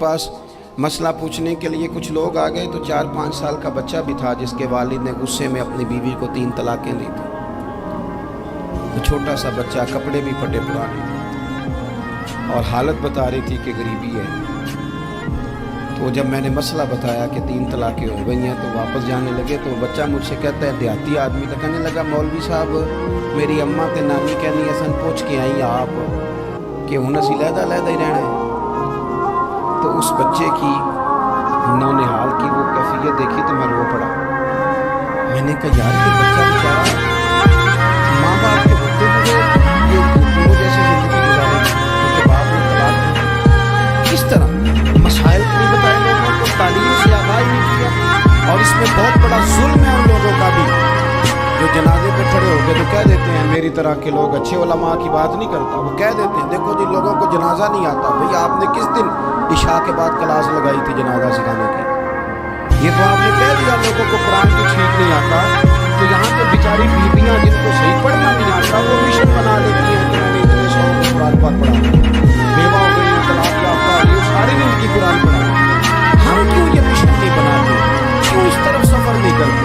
पास मसला पूछने के लिए कुछ लोग आ गए तो 4-5 साल का बच्चा भी था जिसके वालिद ने गुस्से में अपनी बीवी को 3 तलाकें दी थी। तो छोटा सा बच्चा, कपड़े भी फटे पुराने, और हालत बता रही थी कि गरीबी है। तो जब मैंने मसला बताया कि 3 तलाकें हो गई हैं तो वापस जाने लगे, तो बच्चा मुझसे कहता है, देहाती आदमी, तो कहने लगा, मौलवी साहब मेरी अम्मा ते नानी कहनी असन पूछ के आई आप कि हुन असी लहदा लहदा ही रहना है। तो उस बच्चे की नौनिहाल की वो कैफियत देखी तो मैं रो पड़ा। मैंने कहा यार ये बच्चा बेचारा माँ बाप के होते हुए ये गुलामों जैसे जिंदगी गुजारेगा, उनके बाप ने तलाक किस तरह मसाइल नहीं बताए लोगों को, तालीम से आगाह नहीं किया। और इसमें बहुत बड़ा जुल्म है उन लोगों का भी जो जनाजे पे खड़े हो गए तो कह देते हैं, मेरी तरह के लोग अच्छे उलमा की बात नहीं करता, वो कह देते हैं देखो जी लोगों को जनाजा नहीं आता। भैया आपने किस दिन इशा के बाद क्लास लगाई थी जनाजा सिखाने की? ये तो आपने कह दिया लोगों को कुरान की ठीक नहीं आता, तो यहाँ तो बेचारी बीबियाँ जिनको सही पढ़ना नहीं आता वो मिशन बना लेती हैं कि मैंने इतने सौ को कुरान पाक पढ़ा, बेवा हो गई, तलाक याफ्ता हो गई, सारी जिंदगी कुरान पढ़ा। हम क्यों ये मिशन नहीं बनाते, क्यों इस तरफ सफ़र नहीं करते?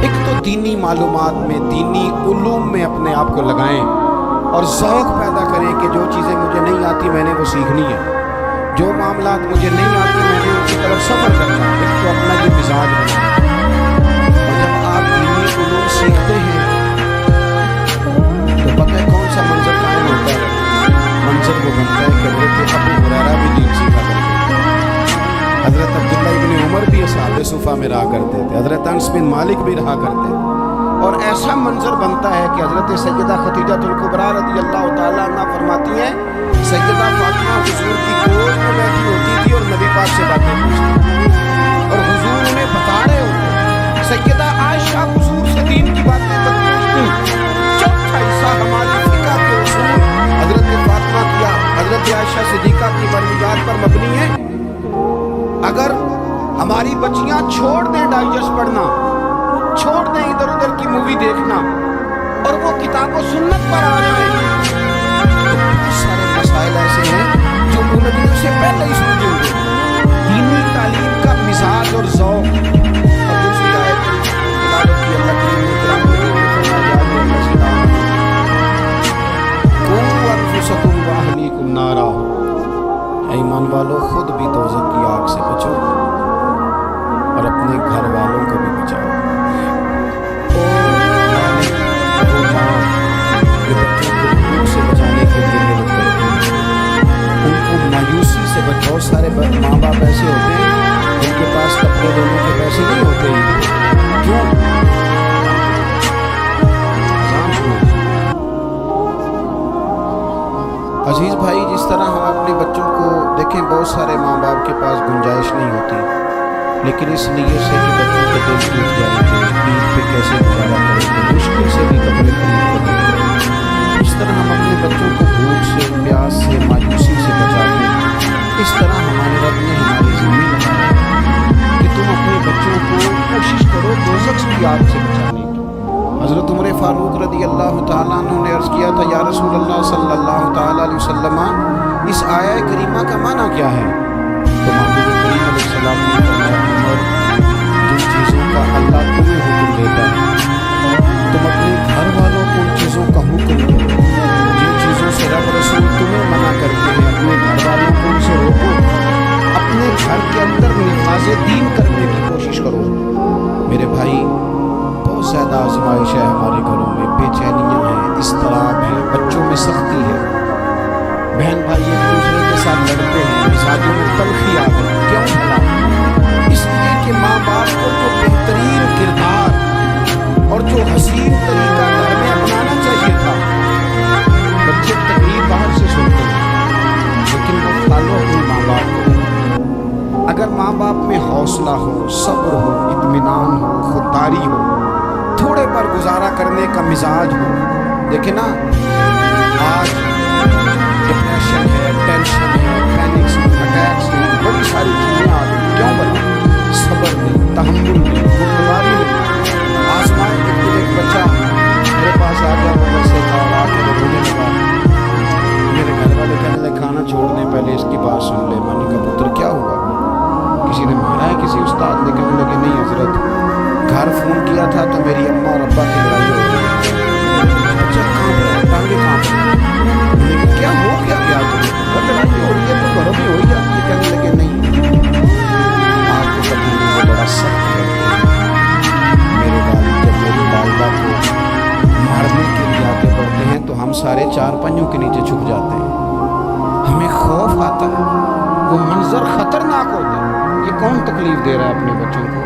एक तो दीनी मालूमात में, दीनी उलूम में अपने आप को लगाएं और ज़ौक़ पैदा करें कि जो चीज़ें मुझे नहीं आती मैंने वो सीखनी है, जो मामलात मुझे नहीं आती मैंने उनकी तरफ सफ़र करना है। एक तो अपना ये मिजाज बना, और जब आप दीनी उलूम सीखते हैं तो पता है कौन सा मंजर कायम होता है? मंजर वो बनता है कि हज़रत अबू हुरैरा भी दीन सीखा करते थे, हज़रत अब्दुल्लाह इब्न उमर भी असहाब सुफ़ा में रहा करते थे, हज़रत अनस बिन मालिक भी रहा करते थे। और ऐसा मंजर बनता है कि हज़रत सैयदा खदीजतुल कुबरा रज़ियल्लाहु ताला अन्हा फरमाती हैं, सैयदा फातिमा हुजूर की गोद में बैठी होती थी और नबी पाक से बातें पूछती और हुजूर उन्हें बता रहे होते। सैयदा आयशा हुजूर से दीन की बातें पूछती। चौथा हिस्सा हमारी फिक़ह के उसूल हज़रत फातिमा किया, हज़रत आयशा सिद्दीक़ा की मर्ज़ियात पर मबनी है। अगर हमारी बच्चियां छोड़ दें डाइजेस्ट पढ़ना, छोड़ दें इधर उधर की मूवी देखना और वो किताबों सुन्नत पर आ जाए, तो बहुत सारे मसाइल ऐसे हैं जो उन्होंने से पहले ही सुलझे हुए। दीनी तालीम का मिजाज और ज़ौक़। और दूसरी आयत तिलावत की अल्लाह करीम ने कुरान मजीद में फरमाया, क़ू अनफुसकुम व अहलीकुम नारा, ईमान वालों खुद भी दोज़ख की आग से बचो और अपने घर वालों को भी बचाओ। से बचाने के लिए मदद करो, उनको मायूसी से बचाओ। बहुत सारे माँ बाप ऐसे होते हैं जिनके पास कपड़े धोने के पैसे नहीं होते ही। क्यों? अजीज भाई, जिस तरह हम अपने बच्चों को देखें, बहुत सारे माँ बाप के पास गुंजाइश नहीं होती, लेकिन इस नीयत से कि बच्चों के दिल टूट जाएंगे, ईद पे कैसे गुजारा करेंगे, मुश्किल से भी कपड़े खरीद करेंगे, इस तरह हम अपने बच्चों को भूख से, प्यास से, मायूसी से बचाते हैं। इस तरह हमारे रब ने हमारी ज़िम्मे लगाया कि तुम अपने बच्चों को कोशिश करो दोज़ख की आग से बचाने की। हज़रत उमर फ़ारूक रज़ियल्लाहु ताला अन्हु ने अर्ज़ किया था, या रसूल अल्लाह सल्लल्लाहु ताला अलैहि वसल्लम, इस आया करीमा का माना क्या है? तो महबूब करीम अलैहिस्सलाम ने फरमाया, उमर, जिन चीज़ों का अल्लाह तुम्हें हुक्म देता है तुम अपने घर वालों को उन चीज़ों का हुक्म दो, जिन चीज़ों से रब रसूल तुम्हें मना करते हैं अपने घर वालों को उनसे रोको। अपने घर के अंदर निफाज़े दीन करने की कोशिश करो। मेरे भाई, बहुत ज़्यादा आजमाइश है हमारे घरों में, बेचैनियाँ हैं, इज़्तिराब है, बच्चों में सख्ती है, बहन भाई एक दूसरे के साथ लड़ते हैं, मिजाजों में तलखी आ गई। क्यों भला? इसलिए कि माँ बाप को जो बेहतरीन किरदार और जो हसीन तरीका घर में अपनाना चाहिए था, बच्चे तकरीर बाहर से सुनते हैं, लेकिन वो फॉलो अपने माँ बाप को। अगर माँ बाप में हौसला हो, सब्र हो, इत्मीनान हो, खुददारी हो, थोड़े पर गुजारा करने का मिजाज हो। देखे ना, आज डिप्रेशन है, टेंशन है, पैनिक्स, अटैक्स हैं, बड़ी सारी चीज़ें आ रही। क्यों बना? सब्र नहीं, तहम्मुल नहीं, खुददारी नहीं। आसमान एक बच्चा मेरे पास आ गया, वो से कहा आके वो रोने लगा। मेरे घर वाले कहने लगे खाना छोड़ दें, पहले इसकी बात सुन ले। मैंने कहा पुत्र क्या हुआ? अम्मा और अब्बा की लड़ाई हो रही है, बच्चा कांप रहा है, टांगे कांप रही है। लेकिन क्या हो क्या गया तुम्हें, लड़ाई हो रही है तो घरों में हो ही जाती है। कहने लगे नहीं, आपको पता नहीं वो बड़ा सख्त करते हैं। मेरे वालिद जब मेरी वालिदा को मारने के लिए आगे बढ़ते हैं तो हम सारे चार पंजों के नीचे छुप जाते हैं, हमें खौफ आता है, वो मंजर खतरनाक होता है। ये कौन तकलीफ दे रहा है अपने बच्चों को।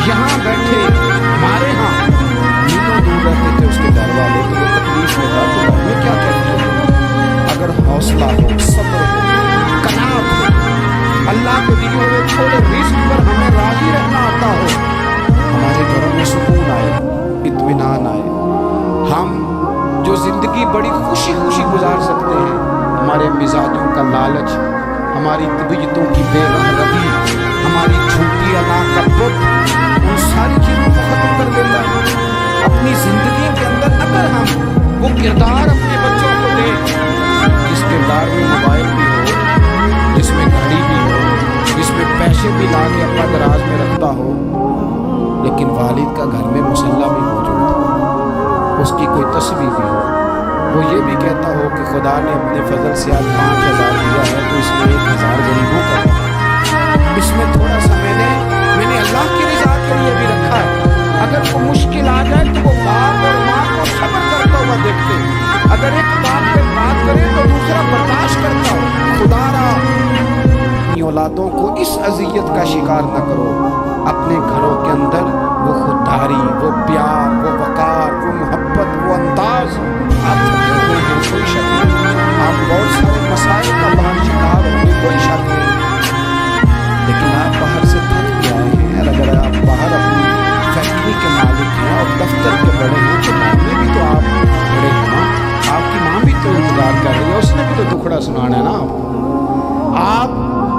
यहाँ बैठे हमारे यहाँ मीलों दूर रहते थे उसके घर वाले, तो वो तकलीफ में था तो घर में क्या कहते हैं। अगर हौसला हो, सब्र हो, कनात हो, अल्लाह के दिए हुए थोड़े रिस्क पर हमें राजी रहना आता हो, हमारे घरों में सुकून आए, इत्मीनान आए, हम जो जिंदगी बड़ी खुशी खुशी गुजार सकते हैं। हमारे मिजाजों का लालच, हमारी तबीयतों की बेरहमी, हमारी झूठी अना का बुत, उन सारी चीज़ों को ख़त्म कर देता है। अपनी ज़िंदगी के अंदर अगर हम वो किरदार अपने बच्चों को दें, जिस किरदार में मोबाइल भी हो, जिसमें घड़ी भी हो, जिसमें पैसे भी ला के अपना दराज में रखता हो, लेकिन वालिद का घर में मुसल्ला भी मौजूद हो, उसकी कोई तस्वीर भी हो, वो ये भी कहता हो कि खुदा ने अपने फजल से आज 5000 दिया है तो इसमें 1000 गरीबों का है, इसमें थोड़ा सा मैंने अल्लाह की रज़ा के लिए भी रखा है। अगर वो मुश्किल आ जाए तो वो बाप और माँ को सब्र करता हुआ देखते, अगर एक बाप पे बात करे तो दूसरा बर्दाश्त करता हो। खुदारा अपनी औलादों को इस अजियत का शिकार न करो। अपने घरों के अंदर वो खुददारी, वो प्यार, वो वकार, वो मोहब्बत, वो अंदाज आप थके हुए हैं, कोई शक नहीं। आप बहुत सारे मसाइल का बाहर शिकार होंगे, कोई शक नहीं, लेकिन आप बाहर से थक के आए हैं। अगर आप बाहर अपनी फैक्ट्री के मालिक हैं और दफ्तर के बड़े हैं तो घर में भी तो आप बड़े हैं ना, आपकी माँ भी तो इंतजार कर रही है, उसने भी तो दुखड़ा सुनाना है ना आपको। आप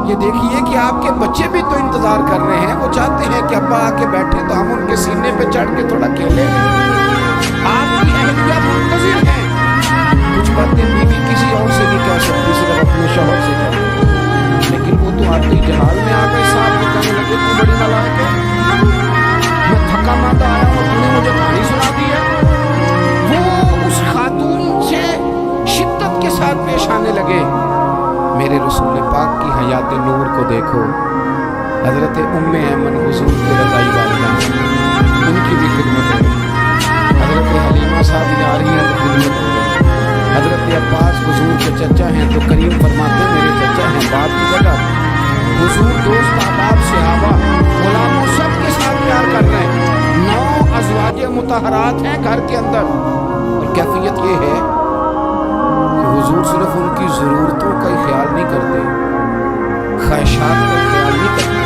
ये देखिए कि आपके बच्चे भी तो इंतजार कर रहे हैं, वो चाहते हैं कि अब्बा आके बैठे तो हम उनके सीने पे चढ़ के थोड़ा खेलें। आपकी अहलिया मुंतज़िर है, कुछ बातें बीवी किसी और से नहीं कह सकती, सिर्फ अपने शौहर से कह, लेकिन वो तो आती जहाल में आ गए, साहब को कहने लगे तू बड़ी नालायक है, मैं थका मांदा आया हूँ, तूने मुझे कहानी सुना दी है। वो उस खातून से शिद्दत के साथ पेश आने लगे। मेरे रसूल पाक की हयात नूर को देखो, हज़रत उम्मे ऐमन हुज़ूर के रज़ाई वालिदा, उनकी भी खिदमत हो गई। हज़रत हलीमा साहब आ रही हैं तो खिदमत हो गई। हज़रत अब्बास हुज़ूर के चचा हैं तो करीम फरमाते मेरे चचा हैं, बाप की जगह हुज़ूर दोस्त अहबाब सहाबा गुलामों सब के साथ प्यार कर रहे हैं। 9 अज़वाज मुतहरात हैं घर के अंदर, और कैफियत ये है हुजूर सिर्फ उनकी ज़रूरतों का ही ख्याल नहीं करते, ख्वाहिशात का ख्याल नहीं करते,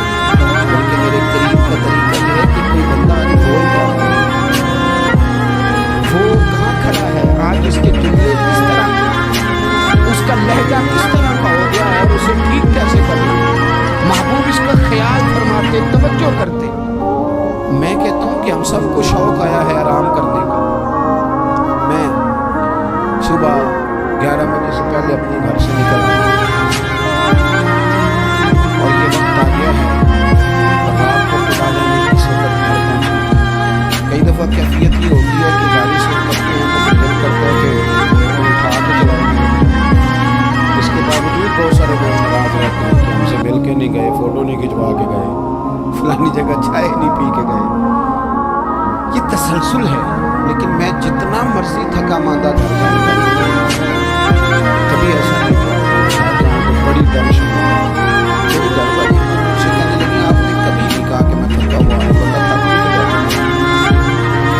बल्कि मेरे करीब का तरीका ये है कि कोई बंदा आज बोल रहा है, वो कहाँ खड़ा है, आज उसके जुमले किस तरह, उसका लहजा किस तरह का हो गया है, उसे ठीक कैसे करना, महबूब इसका ख्याल फरमाते, तवज्जो करते। मैं कहता हूँ कि हम सबको शौक़ आया है आराम करने का। मैं सुबह 11 बजे से पहले अपने घर से निकल आया और ये वक्त आ गया है और रात को खुदा जाने किस वक्त घर पहुँचे। कई दफ़ा कैफियत ये होती है कि गाड़ी से उतरते हैं तो दिल करता है कि उठा के चलाएंगे, इसके बावजूद बहुत सारे लोग नाराज़ रहते हैं कि हमसे मिल के नहीं गए, फ़ोटो नहीं खिंचवा के गए, फलानी जगह चाय नहीं पी के गए। ये तसलसल है, लेकिन मैं जितना मर्जी थका मांदा घर जाऊँगा, कभी ऐसा नहीं हुआ तो बड़ी टेंशन मेरी घर वाली मुझसे कहने लगी आपने कभी नहीं कहा कि मैं थका हुआ है, बता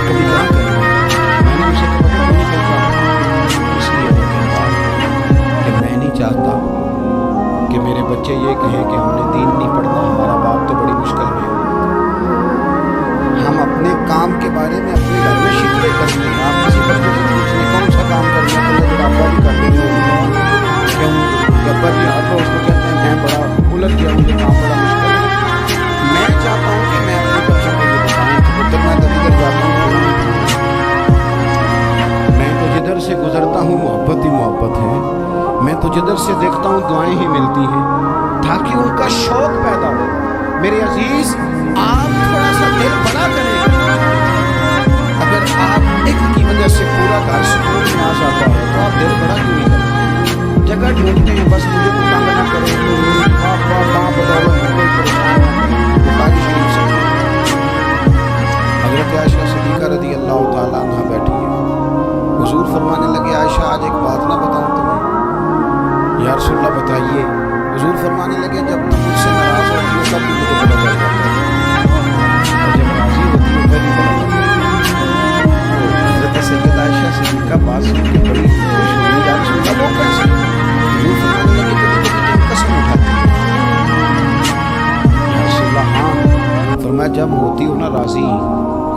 कभी कहा करें। मैंने उनसे कहा नहीं कहता, इसलिए वो कहता कि मैं नहीं चाहता कि मेरे बच्चे ये कहें कि हमने दीन नहीं पढ़ना, हमारा बाप तो बड़ी मुश्किल में है। हम अपने काम के बारे में अपने घर में शिकवे करते हैं, आप किसी बच्चे से पूछने कौन सा काम करना है तो बुढ़ापा भी कर देंगे, क्यों जब भी आता उसको कहते हैं मैं बड़ा उलझ गया, मुझे काम बड़ा मुश्किल है। मैं चाहता हूँ कि मैं अपने बच्चों को ये बताऊँ कि पुत्र मैं तभी जाता हूँ, मैं तो जिधर से गुजरता हूँ मोहब्बत ही मोहब्बत है, मैं तो जिधर से देखता हूँ दुआएं ही मिलती हैं, ताकि उनका शौक़ पैदा हो। मेरे अजीज़ आप थोड़ा सा दिल बड़ा करें, वजह से पूरा घर सुकून में आ जाता है, तो आप दिल बड़ा क्यों नहीं करते? जगह ढूंढते हैं बस मुझे कोई तंग ना करे, बदौलत कोई परेशान ना करे। बुखारी शरीफ से हजरत आयशा सिद्दीक़ा रज़ी अल्लाह ताला अन्हा बैठी है, हुजूर फरमाने लगे आयशा आज एक बात ना बताऊं तुम्हें? या रसूल अल्लाह बताइए। हुजूर फरमाने लगे जब तुम मुझसे नाराज होती हो तब मुझे पता चल जाता है, और जब राजी होती हो तभी पता चलता है। हजरत सैयदा आयशा सिद्दीक़ा बात सुन के बड़ी खुश हुई, या रसूल अल्लाह वो कैसे? हुजूर फरमाने लगे कभी कभी तुम कसम उठाती हो। या रसूल अल्लाह हाँ। फरमाया जब होती हो ना राजी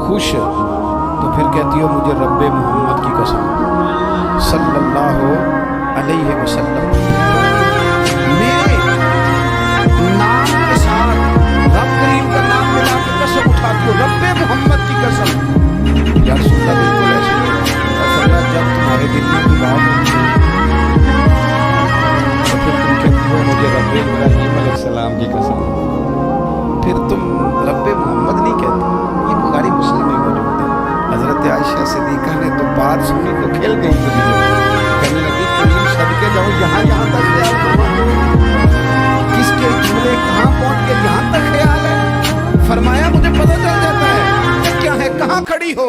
खुश, तो फिर कहती हो मुझे रब्बे मोहम्मद की कसम सल्लल्लाहु अलैहि वसल्लम, मेरे नाम के साथ रब करीम का नाम मिला के कसम उठाती हो, रब्बे मोहम्मद की कसम। या रसूल अल्लाह बिल्कुल ऐसे नहीं। और फरमाया जब तुम्हारे दिल में की बात होती है तो फिर तुम कहती हो मुझे रब्बे इब्राहीम अलैहिस्सलाम की कसम, फिर तुम रब्बे मोहम्मद नहीं कहते। ये बुखारी मुस्लिम में मौजूद है। हजरत आयशा सिद्दीक़ा ने तो बात सुनी तो खिल गई, कहने लगी करीम सदके जाओ, यहाँ तक ख्याल किसके जुमले कहाँ पहुँच के यहाँ तक ख्याल है। फरमाया मुझे पता चल जाता है क्या है, कहाँ खड़ी हो।